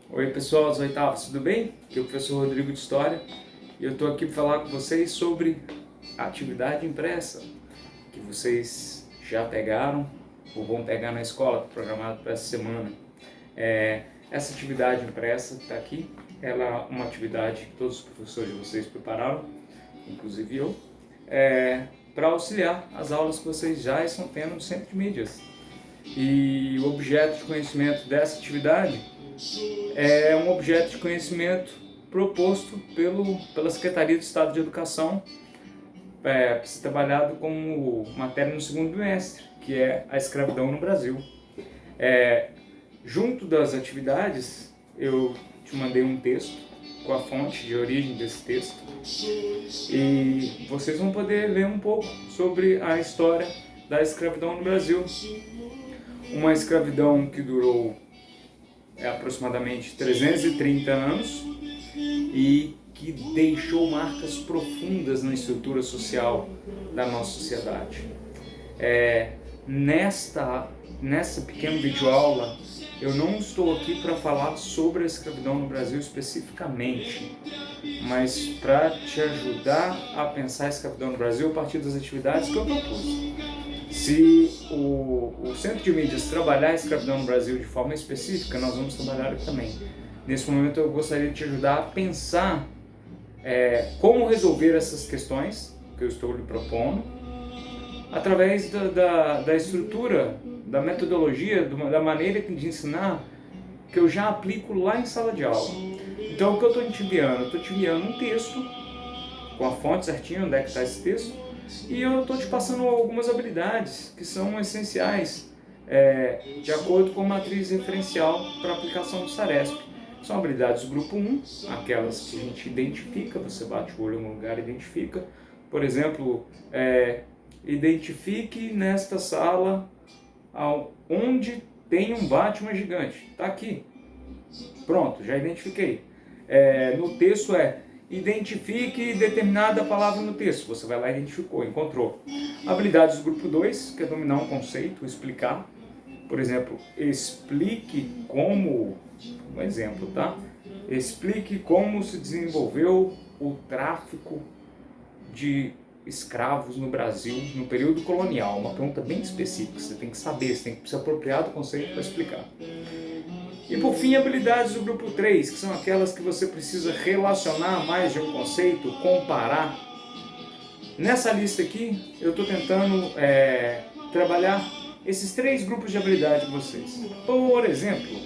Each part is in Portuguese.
Oi pessoal, os oitavos, tudo bem? Aqui é o professor Rodrigo de História e eu estou aqui para falar com vocês sobre a atividade impressa que vocês já pegaram ou vão pegar na escola, programado para essa semana. Essa atividade impressa que está aqui, ela é uma atividade que todos os professores de vocês prepararam, inclusive eu, para auxiliar as aulas que vocês já estão tendo no Centro de Mídias. E o objeto de conhecimento dessa atividade é um objeto de conhecimento proposto pela Secretaria de Estado de Educação, para ser trabalhado como matéria no segundo bimestre, que é a escravidão no Brasil. Junto das atividades, eu te mandei um texto com a fonte de origem desse texto e vocês vão poder ler um pouco sobre a história da escravidão no Brasil. Uma escravidão que durou aproximadamente 330 anos e que deixou marcas profundas na estrutura social da nossa sociedade. Nessa pequena videoaula, eu não estou aqui para falar sobre a escravidão no Brasil especificamente, mas para te ajudar a pensar a escravidão no Brasil a partir das atividades que eu propus. Se o Centro de Mídias trabalhar a escravidão no Brasil de forma específica, nós vamos trabalhar aqui também. Nesse momento eu gostaria de te ajudar a pensar como resolver essas questões que eu estou lhe propondo, através da estrutura, da metodologia, da maneira de ensinar que eu já aplico lá em sala de aula. Então o que eu estou te enviando? Eu estou te enviando um texto, com a fonte certinho, onde é que está esse texto, e eu estou te passando algumas habilidades que são essenciais de acordo com a matriz referencial para a aplicação do SARESP. São habilidades do grupo 1, aquelas que a gente identifica, você bate o olho no lugar e identifica. Por exemplo, identifique nesta sala onde tem um Batman gigante. Está aqui. Pronto, já identifiquei. No texto identifique determinada palavra no texto. Você vai lá e identificou, encontrou. Habilidades do grupo 2, que é dominar um conceito, explicar. Por exemplo, explique como... Um exemplo, tá? Explique como se desenvolveu o tráfico de escravos no Brasil no período colonial. Uma pergunta bem específica, você tem que saber, você tem que se apropriar do conceito para explicar. E por fim, habilidades do grupo 3, que são aquelas que você precisa relacionar mais de um conceito, comparar. Nessa lista aqui, eu estou tentando trabalhar esses 3 grupos de habilidade de vocês. Por exemplo,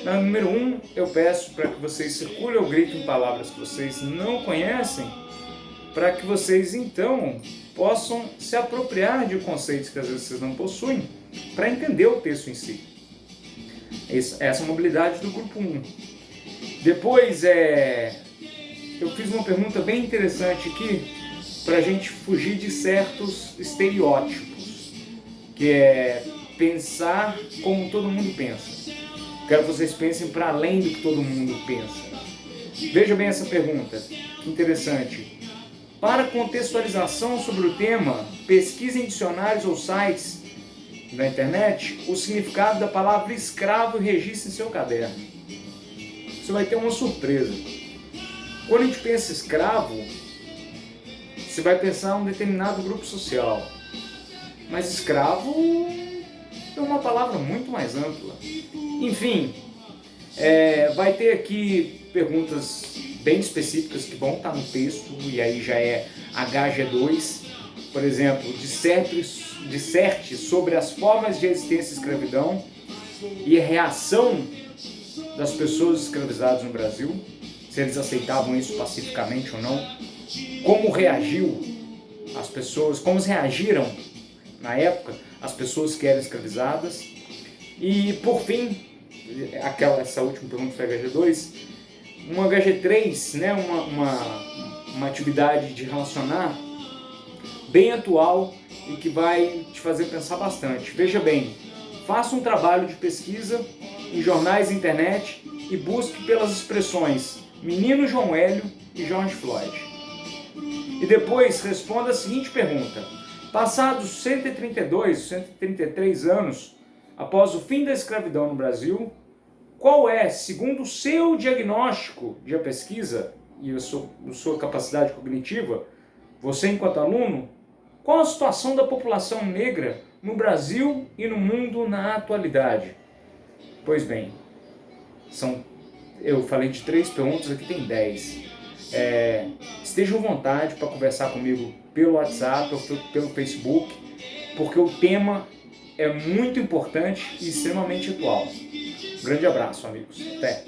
na número 1, eu peço para que vocês circulem ou gritem palavras que vocês não conhecem, para que vocês então possam se apropriar de conceitos que às vezes vocês não possuem, para entender o texto em si. Essa é uma habilidade do grupo 1. Depois, eu fiz uma pergunta bem interessante aqui, para a gente fugir de certos estereótipos, que é pensar como todo mundo pensa. Quero que vocês pensem para além do que todo mundo pensa. Veja bem essa pergunta, que interessante. Para contextualização sobre o tema, pesquise em dicionários ou sites da internet o significado da palavra escravo e registre em seu caderno. Você vai ter uma surpresa. Quando a gente pensa escravo, você vai pensar em um determinado grupo social. Mas escravo é uma palavra muito mais ampla. Enfim, vai ter aqui perguntas bem específicas que vão estar no texto, e aí já é HG2, por exemplo, disserte sobre as formas de existência e escravidão e a reação das pessoas escravizadas no Brasil, se eles aceitavam isso pacificamente ou não, como reagiu as pessoas, como reagiram na época as pessoas que eram escravizadas. E por fim, essa última pergunta foi HG2, uma HG3, né, uma atividade de relacionar bem atual e que vai te fazer pensar bastante. Veja bem, faça um trabalho de pesquisa em jornais e internet e busque pelas expressões Menino João Hélio e George Floyd. E depois responda a seguinte pergunta: passados 132, 133 anos após o fim da escravidão no Brasil, qual é, segundo o seu diagnóstico de pesquisa e a sua capacidade cognitiva, você enquanto aluno, qual a situação da população negra no Brasil e no mundo na atualidade? Pois bem, eu falei de 3 perguntas, aqui tem 10. Estejam à vontade para conversar comigo pelo WhatsApp ou pelo Facebook, porque o tema é muito importante e extremamente atual. Um grande abraço, amigos. Até!